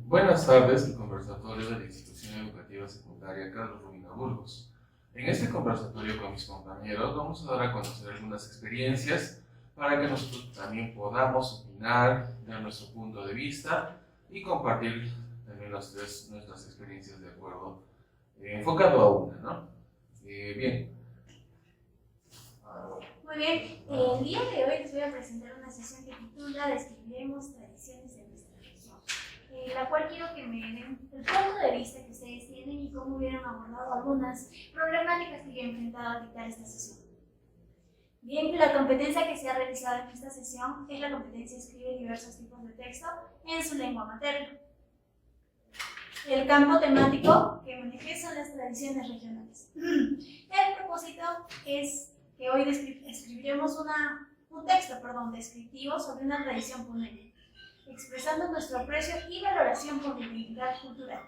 Buenas tardes, el conversatorio de la Institución Educativa Secundaria Carlos Rubino Burgos. En este conversatorio con mis compañeros vamos a dar a conocer algunas experiencias para que nosotros también podamos opinar, dar nuestro punto de vista y compartir también nuestras experiencias de acuerdo, enfocado a una, ¿no? Bien. Muy bien, el día de hoy les voy a presentar una sesión que titula Describiremos tradiciones de nuestra región, la cual quiero que me den el punto de vista que ustedes tienen y cómo hubieran abordado algunas problemáticas que yo he enfrentado al dictar esta sesión. Bien, la competencia que se ha realizado en esta sesión es la competencia escribe diversos tipos de texto en su lengua materna. El campo temático que manejé son las tradiciones regionales. El propósito es que hoy escribiremos un texto descriptivo sobre una tradición puneña, expresando nuestro aprecio y valoración por la identidad cultural.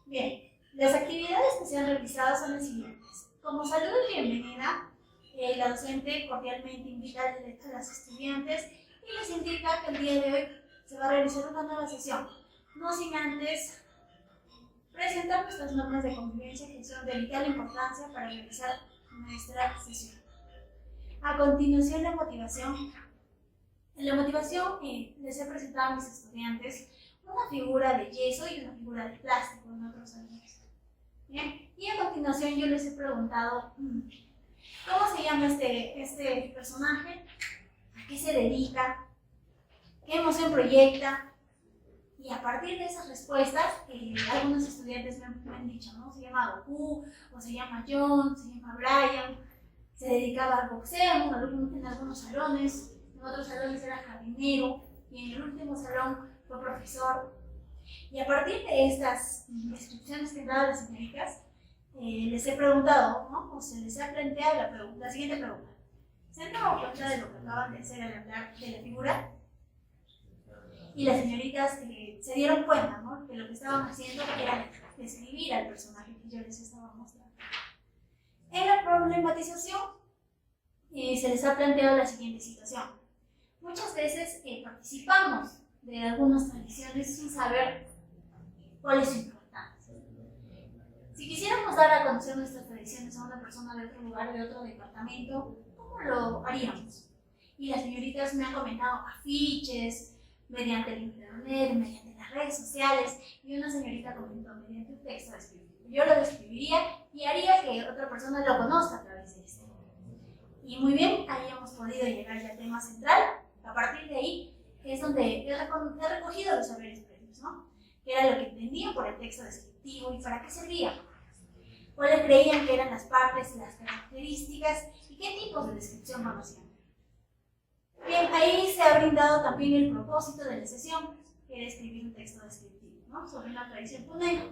Bien, las actividades que se han realizado son las siguientes. Como saludo y bienvenida, la docente cordialmente invita a las estudiantes y les indica que el día de hoy se va a realizar una nueva sesión, no sin antes presentar nuestras normas de convivencia que son de vital importancia para realizar nuestra sesión. A continuación, la motivación. En la motivación les he presentado a mis estudiantes una figura de yeso y una figura de plástico en otros alumnos. Bien, y a continuación yo les he preguntado ¿cómo se llama este personaje? ¿A qué se dedica? ¿Qué emoción proyecta? Y a partir de esas respuestas, algunos estudiantes me han dicho, ¿no? Se llama Goku, o se llama John, se llama Brian, se dedicaba al boxeo en algunos salones, en otros salones era jardinero, y en el último salón fue profesor. Y a partir de estas descripciones que han dado las señoritas, les he preguntado, ¿no? O se les ha planteado la siguiente pregunta. ¿Se han dado cuenta de lo que acaban de hacer al hablar de la figura? Y las señoritas se dieron cuenta, ¿no? Que lo que estaban haciendo era describir al personaje que yo les estaba mostrando. En la problematización se les ha planteado la siguiente situación. Muchas veces participamos de algunas tradiciones sin saber cuál es su importancia. Si quisiéramos dar a conocer nuestras tradiciones a una persona de otro lugar, de otro departamento, ¿cómo lo haríamos? Y las señoritas me han comentado afiches, mediante el internet, mediante las redes sociales, y una señorita comentó mediante un texto descriptivo. Yo lo describiría y haría que otra persona lo conozca a través de esto. Y muy bien, ahí hemos podido llegar ya al tema central. A partir de ahí es donde he recogido los saberes previos, ¿no? ¿Qué era lo que entendían por el texto descriptivo y para qué servía? ¿Cuáles creían que eran las partes, las características y qué tipos de descripción conocían? Bien, ahí se ha brindado también el propósito de la sesión, que era escribir un texto descriptivo, ¿no? Sobre una tradición puneña,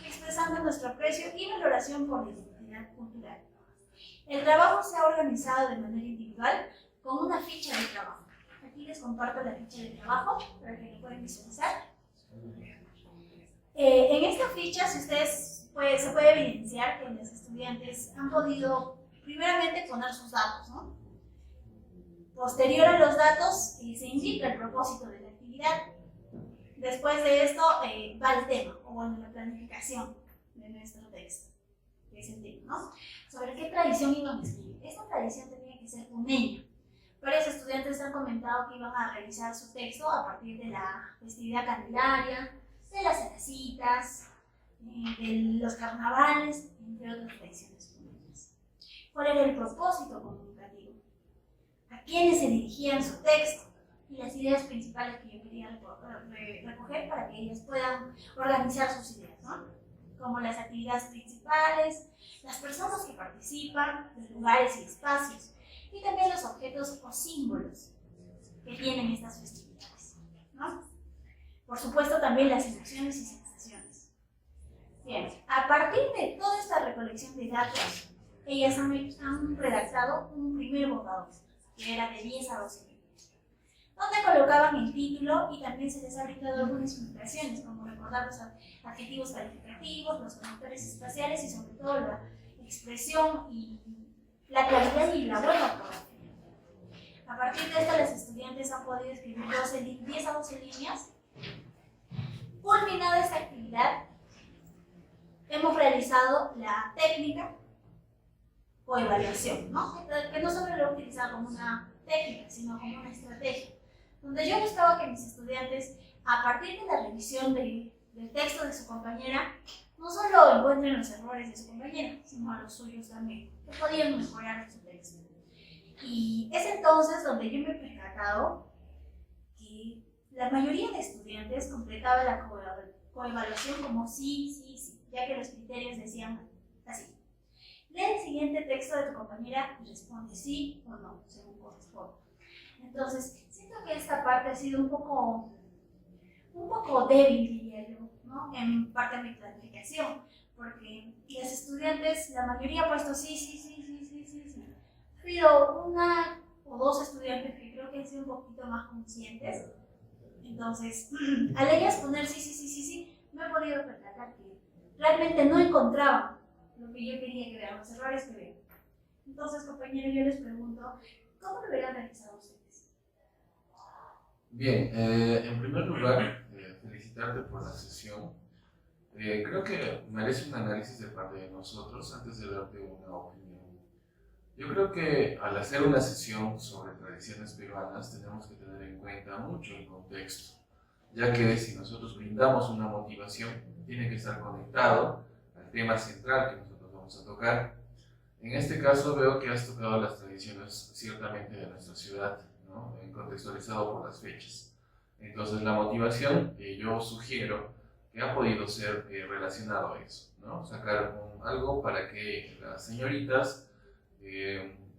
expresando nuestro aprecio y valoración por la identidad cultural. El trabajo se ha organizado de manera individual con una ficha de trabajo. Aquí les comparto la ficha de trabajo para que lo puedan visualizar. En esta ficha, si ustedes se puede evidenciar que los estudiantes han podido primeramente poner sus datos, ¿no? Posterior a los datos se indica el propósito de la actividad. Después de esto va el tema, o bueno, la planificación de nuestro texto, que es el tema, ¿no? Sobre qué tradición iban a escribir. Esta tradición tenía que ser puneña. Varios estudiantes han comentado que iban a realizar su texto a partir de la festividad candelaria, de las cerecitas, de los carnavales, entre otras tradiciones puneñas. ¿Cuál era el propósito comunicativo? ¿A quiénes se dirigían su texto? Y las ideas principales que yo quería recoger para que ellas puedan organizar sus ideas, ¿no? Como las actividades principales, las personas que participan, los lugares y espacios, y también los objetos o símbolos que tienen estas festividades, ¿no? Por supuesto también las emociones y sensaciones. Bien, a partir de toda esta recolección de datos, ellas han redactado un primer borrador, que era de 10 a 12 líneas, donde colocaban el título y también se les ha brindado algunas indicaciones, como recordar los adjetivos calificativos, los conectores espaciales y sobre todo la expresión y la claridad y la buena ortografía. A partir de esto, los estudiantes han podido escribir 10 a 12 líneas culminada esta actividad, hemos realizado la técnica o evaluación, ¿no? Que no solo lo he utilizado como una técnica, sino como una estrategia, donde yo buscaba que mis estudiantes, a partir de la revisión del texto de su compañera, no solo encuentren los errores de su compañera, sino a los suyos también, que podían mejorar su texto. Y es entonces donde yo me he percatado que la mayoría de estudiantes completaba la coevaluación como sí, sí, sí, ya que los criterios decían así. Lee el siguiente texto de tu compañera y responde sí o no, según corresponde. Entonces, siento que esta parte ha sido un poco débil, diría yo, ¿no? En parte de mi planificación, porque los estudiantes, la mayoría ha puesto sí, sí, sí, sí, sí, sí, sí. Ha habido una o dos estudiantes que creo que han sido un poquito más conscientes. Entonces, al ellas poner sí, sí, sí, sí, sí, me he podido percatar que realmente no encontraban lo que yo quería que vean, los errores que veo. Entonces, compañero, yo les pregunto, ¿cómo lo hubieran realizado ustedes? Bien, en primer lugar, felicitarte por la sesión. Creo que merece un análisis de parte de nosotros antes de darte una opinión. Yo creo que al hacer una sesión sobre tradiciones peruanas tenemos que tener en cuenta mucho el contexto, ya que si nosotros brindamos una motivación, tiene que estar conectado al tema central que nosotros vamos a tocar. En este caso veo que has tocado las tradiciones ciertamente de nuestra ciudad, ¿no? Contextualizado por las fechas. Entonces la motivación yo sugiero que ha podido ser relacionado a eso, ¿no? Sacar algo para que las señoritas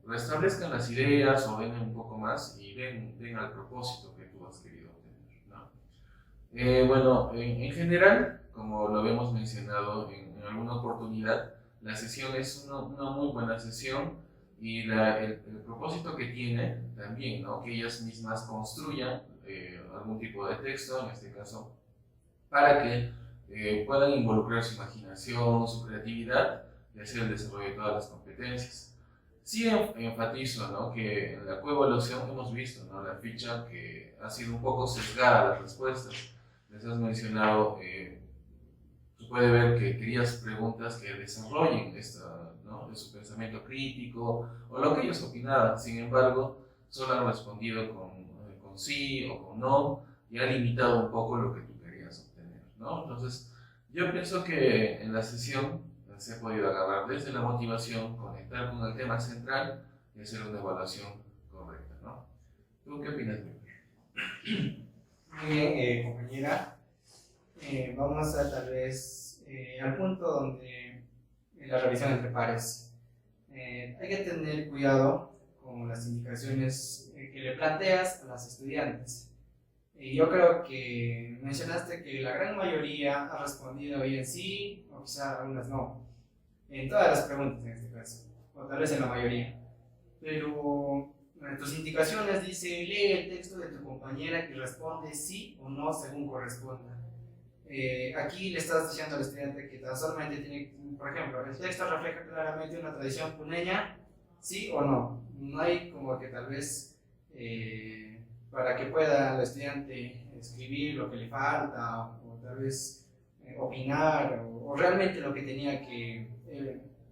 restablezcan las ideas, ordenen un poco más y den al propósito que tú has querido obtener, ¿no? Bueno, en general, como lo habíamos mencionado en alguna oportunidad, la sesión es una muy buena sesión y el propósito que tiene también, ¿no? Que ellas mismas construyan algún tipo de texto, en este caso, para que puedan involucrar su imaginación, su creatividad y hacer el desarrollo de todas las competencias. Sí enfatizo, ¿no? Que en la coevaluación hemos visto, ¿no? La ficha que ha sido un poco sesgada las respuestas. Les has mencionado, se puede ver que querías preguntas que desarrollen ¿no? De su pensamiento crítico o lo que ellos opinaban. Sin embargo, solo han respondido con sí o con no y ha limitado un poco lo que tú querías obtener, ¿no? Entonces, yo pienso que en la sesión se ha podido agarrar desde la motivación, conectar con el tema central y hacer una evaluación correcta, ¿no? ¿Tú qué opinas, Víctor? Muy bien, compañera. Vamos a tal vez al punto donde la revisión entre pares. Hay que tener cuidado con las indicaciones que le planteas a las estudiantes. Yo creo que mencionaste que la gran mayoría ha respondido bien sí, o quizá algunas no, en todas las preguntas en este caso, o tal vez en la mayoría. Pero en tus indicaciones dice, lee el texto de tu compañera que responde sí o no según corresponda. Aquí le estás diciendo al estudiante que tan solamente tiene, por ejemplo, el texto refleja claramente una tradición puneña, sí o no. No hay como que tal vez para que pueda el estudiante escribir lo que le falta o tal vez opinar o realmente lo que tenía que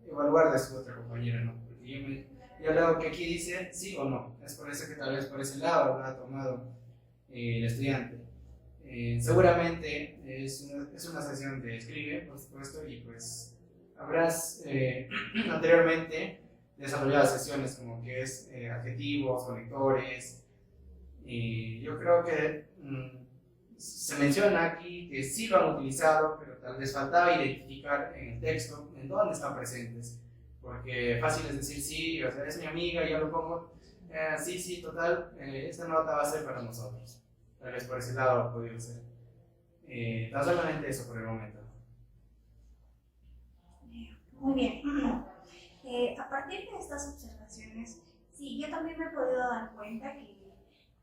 evaluar de su otra compañera, ¿no? Porque yo leo que aquí dice sí o no. Es por eso que tal vez por ese lado lo ha tomado el estudiante. Seguramente es una sesión de escribe, por supuesto, y pues habrás anteriormente desarrollado sesiones como que es adjetivos, conectores, y yo creo que se menciona aquí que sí lo han utilizado, pero tal vez faltaba identificar en el texto en dónde están presentes, porque fácil es decir sí, o sea, es mi amiga, yo lo pongo, sí, sí, total, esta nota va a ser para nosotros. Tal vez por ese lado ha podido ser. Tan solamente eso por el momento. Muy bien. A partir de estas observaciones, sí, yo también me he podido dar cuenta que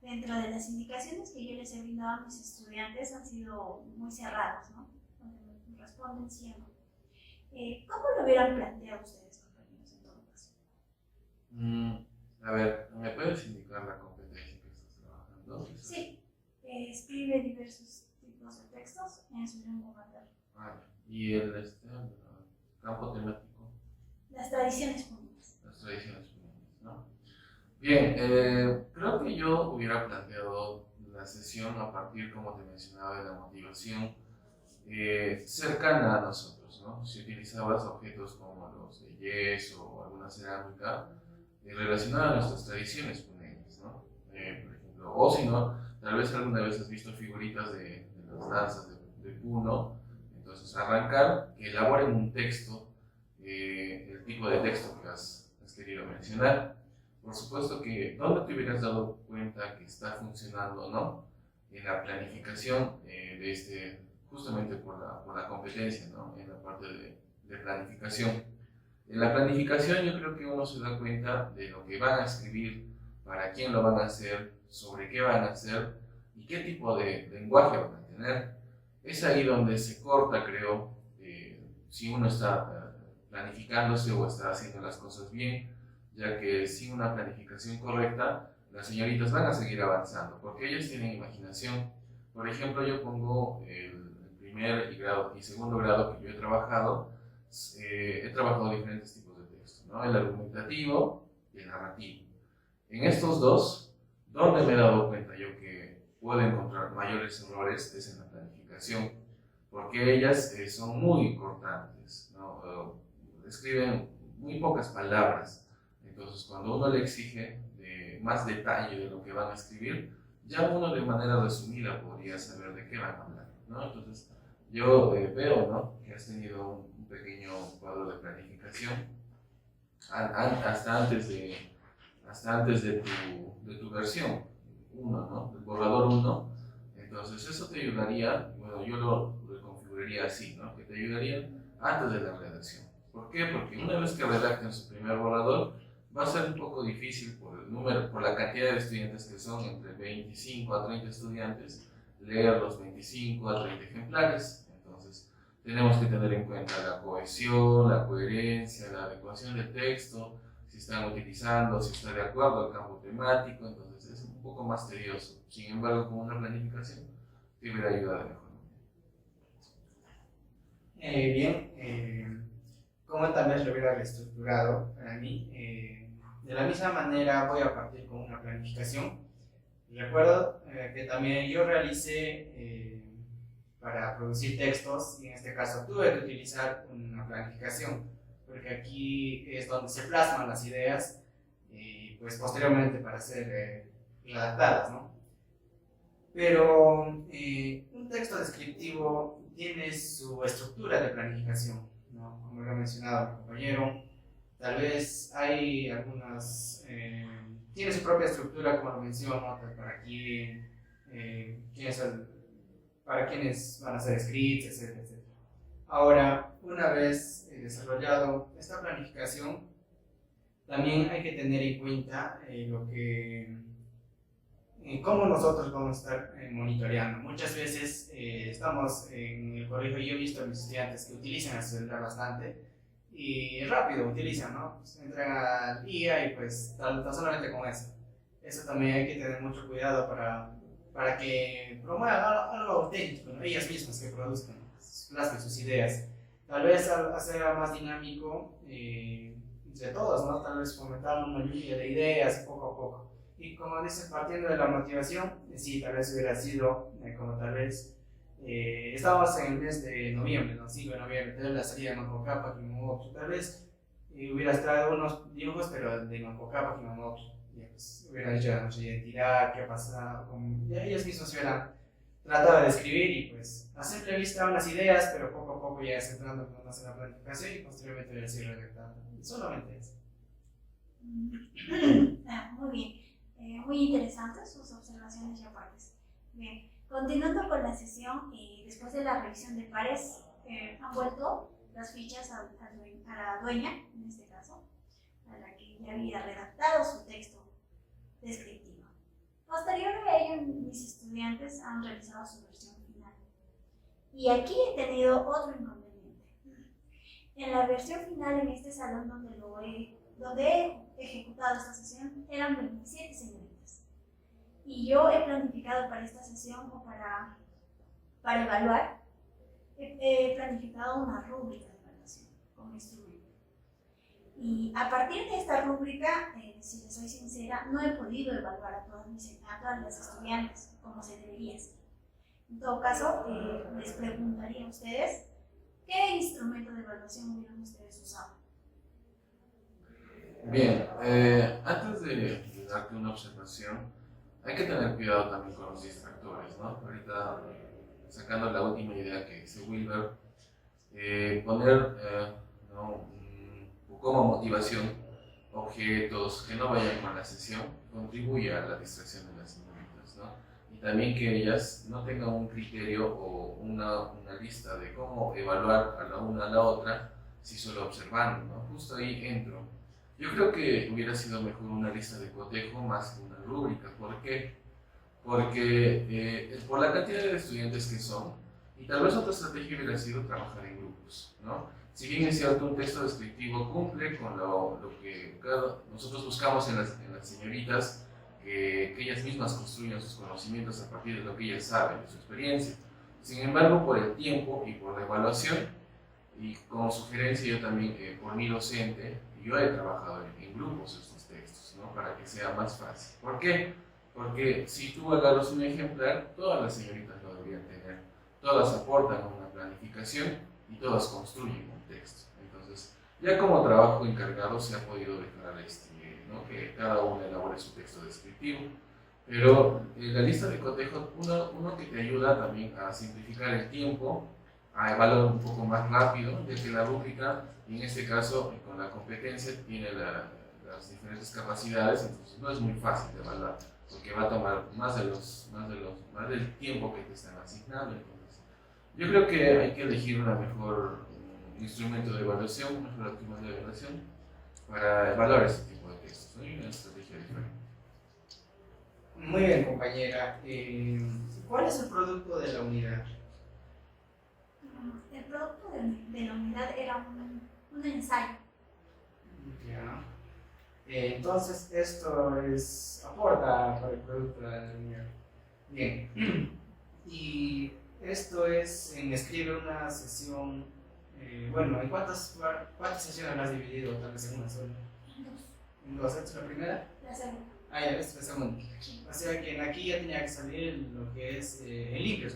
dentro de las indicaciones que yo les he brindado a mis estudiantes han sido muy cerradas, ¿no? Donde me responden sí o no. ¿Cómo lo hubieran planteado ustedes, compañeros, en todo caso? A ver, ¿me puedes indicar la competencia que estás trabajando? Sí, escribe diversos tipos de textos en su y el campo temático. Las tradiciones públicas. Las tradiciones públicas, ¿no? Bien, creo que yo hubiera planteado la sesión a partir, como te mencionaba, de la motivación cercana a nosotros, ¿no? Si utilizabas objetos como los de yeso o alguna cerámica relacionada a nuestras tradiciones puneñas, ¿no? Por ejemplo, o si no, tal vez alguna vez has visto figuritas de las danzas de Puno, entonces arrancar, que elaboren un texto, el tipo de texto que has querido mencionar. Por supuesto que donde te hubieras dado cuenta que está funcionando o no, en la planificación justamente por la competencia, ¿no? En la parte de planificación. En la planificación yo creo que uno se da cuenta de lo que van a escribir, para quién lo van a hacer, sobre qué van a hacer y qué tipo de lenguaje van a tener. Es ahí donde se corta, creo, si uno está planificándose o está haciendo las cosas bien, ya que sin una planificación correcta, las señoritas van a seguir avanzando, porque ellas tienen imaginación. Por ejemplo, yo pongo el primer y segundo grado que yo he trabajado diferentes tipos de texto, ¿no? El argumentativo y el narrativo. En estos dos, donde me he dado cuenta yo que puedo encontrar mayores errores es en la planificación, porque ellas son muy cortantes, ¿no? Escriben muy pocas palabras. Entonces, cuando uno le exige más detalle de lo que van a escribir, ya uno de manera resumida podría saber de qué van a hablar, ¿no? Entonces, yo veo, ¿no?, que has tenido un pequeño cuadro de planificación hasta antes de tu versión 1, ¿no?, del borrador 1. Entonces, eso te ayudaría, bueno, yo lo reconfiguraría así, ¿no?, que te ayudaría antes de la redacción. ¿Por qué? Porque una vez que redacten su primer borrador, va a ser un poco difícil por la cantidad de estudiantes que son, entre 25 a 30 estudiantes, leer los 25 a 30 ejemplares. Entonces, tenemos que tener en cuenta la cohesión, la coherencia, la adecuación del texto, si están utilizando, si está de acuerdo al campo temático. Entonces, es un poco más tedioso. Sin embargo, con una planificación, te hubiera ayudado mejor. Bien, ¿cómo tal vez lo hubiera reestructurado para mí? De la misma manera voy a partir con una planificación. Recuerdo que también yo realicé para producir textos, y en este caso tuve que utilizar una planificación, porque aquí es donde se plasman las ideas y pues posteriormente para ser redactadas, ¿no? Pero un texto descriptivo tiene su estructura de planificación, ¿no? Como lo ha mencionado mi compañero, tal vez hay algunas, tiene su propia estructura, como lo menciono, para quiénes van a ser scripts, etcétera, etcétera. Ahora, una vez desarrollado esta planificación, también hay que tener en cuenta cómo nosotros vamos a estar monitoreando. Muchas veces estamos en el colegio y yo he visto a mis estudiantes que utilizan el celular bastante y rápido utilizan, ¿no? Pues entran al día y pues tan solamente con eso. Eso también hay que tener mucho cuidado para que promuevan algo auténtico, ¿no? Ellas mismas que produzcan, plasmen sus ideas. Tal vez hacer más dinámico entre todos, ¿no? Tal vez fomentar una lluvia de ideas poco a poco. Y como dices, partiendo de la motivación, sí, tal vez hubiera sido como tal vez estábamos en el mes de noviembre, ¿no? 5 de noviembre, tal vez la salida de Mancocapa, Quimomopso, tal vez hubieras traído unos dibujos, pero de Mancocapa, Quimomopso. Pues, hubieran dicho la noche de identidad, qué ha pasado, ya ellos mismos hubieran tratado de escribir y pues a simple vista unas ideas, pero poco a poco ya entrando más en la planificación y posteriormente hubiera sido redactado. Solamente eso. Muy bien, muy interesantes sus observaciones y aportes. Bien, continuando con la sesión, después de la revisión de pares, han vuelto las fichas a la dueña, en este caso, a la que ya había redactado su texto descriptivo. Posterior a ello, mis estudiantes han realizado su versión final. Y aquí he tenido otro inconveniente. En la versión final, en este salón donde he ejecutado esta sesión, eran 27 señoritas. Y yo he planificado para esta sesión o para evaluar he planificado una rúbrica de evaluación con este grupo. Y a partir de esta rúbrica, si les soy sincera, no he podido evaluar a todas las estudiantes como se debería hacer. En todo caso, les preguntaría a ustedes, ¿qué instrumento de evaluación hubieran ustedes usado? Bien, antes de darte una observación, hay que tener cuidado también con los distractores, ¿no? Ahorita, sacando la última idea que dice Wilber, poner ¿no? como motivación objetos que no vayan con la sesión contribuye a la distracción de las señoritas, ¿no? Y también que ellas no tengan un criterio o una lista de cómo evaluar a la una a la otra si solo observando, ¿no? Justo ahí entro. Yo creo que hubiera sido mejor una lista de cotejo más que una rúbrica. ¿Por qué? Porque por la cantidad de estudiantes que son, y tal vez otra estrategia hubiera sido trabajar en grupos, ¿no? Si bien es cierto, un texto descriptivo cumple con lo que nosotros buscamos en las señoritas, que ellas mismas construyan sus conocimientos a partir de lo que ellas saben, de su experiencia. Sin embargo, por el tiempo y por la evaluación, y como sugerencia yo también, por mi docente, yo he trabajado en grupos estos textos, ¿no? Para que sea más fácil. ¿Por qué? Porque si tú agarras un ejemplar, todas las señoritas lo deberían tener. Todas aportan a una planificación y todas construyen un texto. Entonces, ya como trabajo encargado se ha podido dejar ¿no? Que cada uno elabore su texto descriptivo. Pero la lista de cotejo, uno que te ayuda también a simplificar el tiempo, a evaluar un poco más rápido, ya que la rúbrica, y en este caso con la competencia, tiene las diferentes capacidades, entonces no es muy fácil de evaluar, porque va a tomar más del tiempo que te están asignando. Entonces, yo creo que hay que elegir un mejor instrumento de evaluación, un mejor instrumento de evaluación para evaluar este tipo de textos, ¿no? Y una estrategia diferente. Muy bien, compañera. ¿Cuál es el producto de la unidad? El producto de la unidad era un ensayo. Ya. Entonces, esto aporta para el producto de la unidad. Bien. Y esto es en escribir una sesión. Bueno, ¿en cuántas sesiones lo has dividido? Tal vez en una sola. ¿En dos? ¿Esta es la primera? La segunda. Ah, ya, esta es la segunda. O sea que aquí ya tenía que salir lo que es el libro,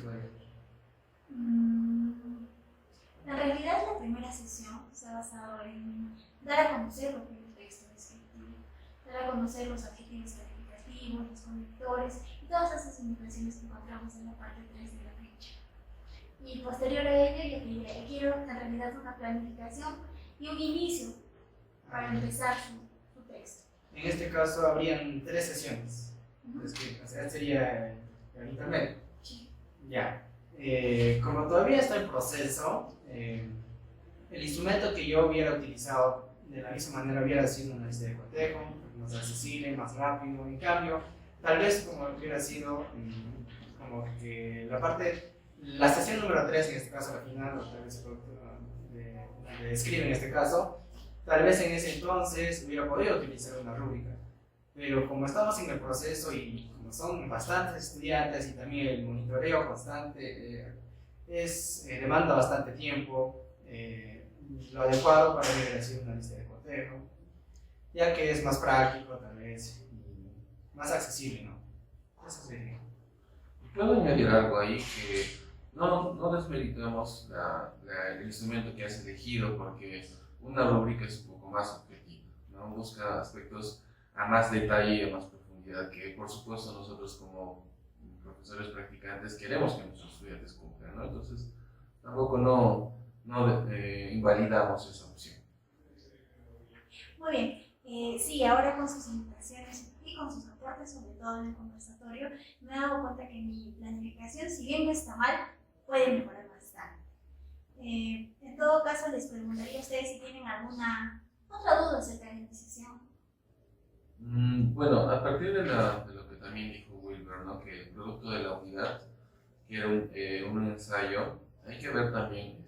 En realidad, la primera sesión se ha basado en dar a conocer lo que es el texto descriptivo, dar a conocer los adjetivos calificativos, los conectores y todas esas indicaciones que encontramos en la parte 3 de la ficha. Y posterior a ello, yo quiero en realidad una planificación y un inicio para empezar su texto. En este caso habrían 3 sesiones. O sea, sería el intermedio. Sí. Ya. Como todavía está en proceso, el instrumento que yo hubiera utilizado de la misma manera hubiera sido una lista de cotejo, más accesible, más rápido. En cambio, tal vez como hubiera sido como que la sesión número 3, en este caso la final, o tal vez de escribe en este caso, tal vez en ese entonces hubiera podido utilizar una rúbrica. Pero como estamos en el proceso y como son bastantes estudiantes y también el monitoreo constante demanda bastante tiempo, lo adecuado para mí hubiera sido una lista de cotejo, ya que es más práctico tal vez y más accesible, ¿no? Eso sería. Puedo añadir algo ahí que no desmeritamos el instrumento que has elegido, porque una rúbrica es un poco más objetiva, ¿no? Busca aspectos a más detalle y a más profundidad que, por supuesto, nosotros como profesores practicantes queremos que nuestros estudiantes cumplan, ¿no? Entonces, tampoco no invalidamos esa opción. Muy bien. Sí, ahora con sus invitaciones y con sus aportes, sobre todo en el conversatorio, me he dado cuenta que mi planificación, si bien no está mal, puede mejorar bastante. En todo caso, les preguntaría a ustedes si tienen alguna otra duda acerca de mi sesión. Bueno, a partir de lo que también dijo Wilber, ¿no? Que el producto de la unidad, que era un ensayo, hay que ver también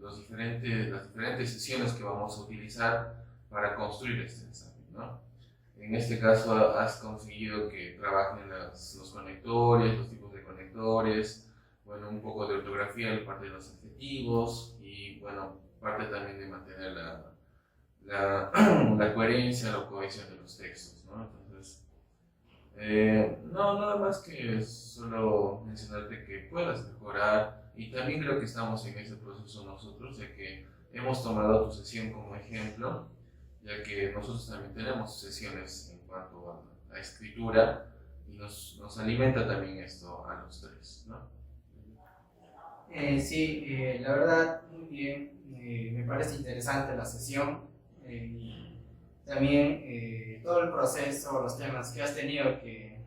las diferentes sesiones que vamos a utilizar para construir este ensayo, ¿no? En este caso has conseguido que trabajen los conectores, los tipos de conectores, bueno, un poco de ortografía en parte de los adjetivos y, bueno, parte también de mantener la coherencia, la cohesión de los textos, ¿no? Entonces, no, nada más que solo mencionarte que puedas mejorar y también creo que estamos en ese proceso nosotros, ya que hemos tomado tu sesión como ejemplo, ya que nosotros también tenemos sesiones en cuanto a escritura y nos alimenta también esto a los tres, ¿no? Sí, la verdad, muy bien. Me parece interesante la sesión. Y también todo el proceso, los temas que has tenido que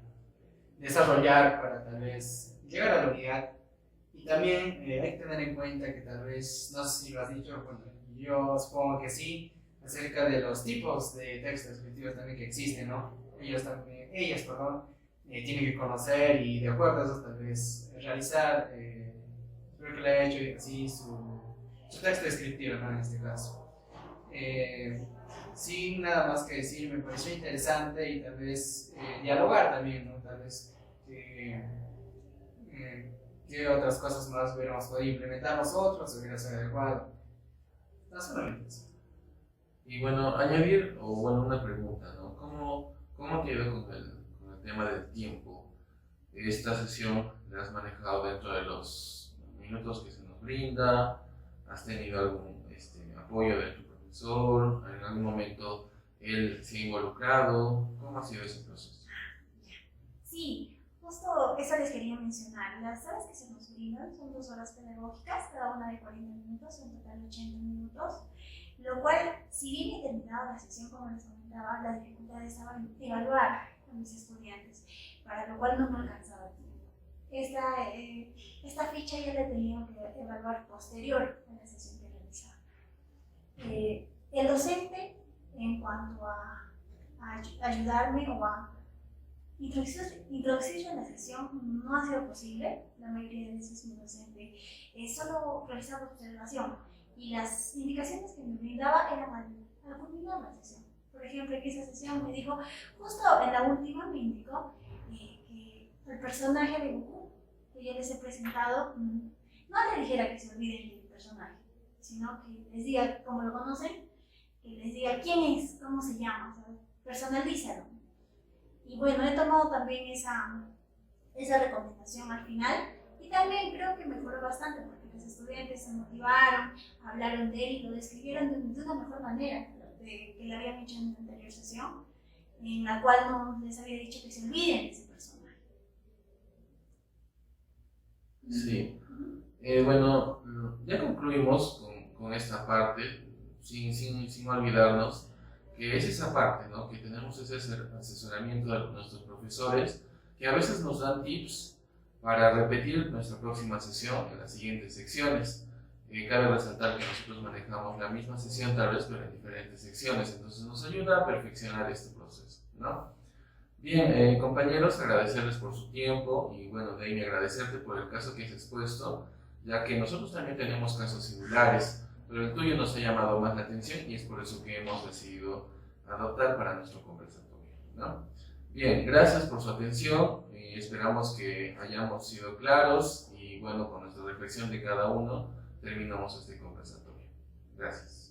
desarrollar para tal vez llegar a la unidad. Y también hay que tener en cuenta que tal vez, no sé si lo has dicho, bueno, yo supongo que sí, acerca de los tipos de textos descriptivos también que existen, ¿no? Ellas, perdón, tienen que conocer y de acuerdo a eso tal vez realizar, espero que le haya hecho así su texto descriptivo, ¿no? En este caso. Sin nada más que decir, me pareció interesante y tal vez dialogar también, ¿no? Tal vez qué otras cosas más hubiéramos podido implementar nosotros, hubiera sido adecuado. No solamente eso. Y bueno, añadir, o bueno, una pregunta, ¿no? ¿Cómo te ha ido con el tema del tiempo? Esta sesión la has manejado dentro de los minutos que se nos brinda, ¿has tenido algún apoyo de tu profesor? ¿En algún momento él se ha involucrado? ¿Cómo ha sido ese proceso? Sí, justo eso les quería mencionar. Las horas que se nos brindan son 2 horas pedagógicas, cada una de 40 minutos, en total 80 minutos, lo cual, si bien he terminado la sesión, como les comentaba, la dificultad estaba en evaluar a mis estudiantes, para lo cual no me alcanzaba el tiempo. Esta ficha ya la he tenido que evaluar posterior a la sesión que realizaba. El docente, en cuanto a ayudarme o a introducirse en la sesión, no ha sido posible. La mayoría de veces mi docente solo realizaba observación y las indicaciones que me brindaba eran al culminar la sesión. Por ejemplo, en esa sesión me dijo, justo en la última me indicó que el personaje de Goku, que yo les he presentado, no le dijera que se olviden del personaje, sino que les diga cómo lo conocen, que les diga quién es, cómo se llama, o sea, personalízalo. Y bueno, he tomado también esa recomendación al final y también creo que mejoró bastante porque los estudiantes se motivaron, hablaron de él y lo describieron de una mejor manera que le habían hecho en la anterior sesión, en la cual no les había dicho que se olviden de ese personaje. Sí. Bueno, ya concluimos con esta parte, sin olvidarnos que es esa parte, ¿no? Que tenemos ese asesoramiento de nuestros profesores que a veces nos dan tips para repetir nuestra próxima sesión en las siguientes secciones. Cabe resaltar que nosotros manejamos la misma sesión tal vez, pero en diferentes secciones, entonces nos ayuda a perfeccionar este proceso, ¿no? Bien, compañeros, agradecerles por su tiempo y bueno, Deini, agradecerte por el caso que has expuesto, ya que nosotros también tenemos casos similares, pero el tuyo nos ha llamado más la atención y es por eso que hemos decidido adoptar para nuestro conversatorio, ¿no? Bien, gracias por su atención y esperamos que hayamos sido claros y bueno, con nuestra reflexión de cada uno terminamos este conversatorio. Gracias.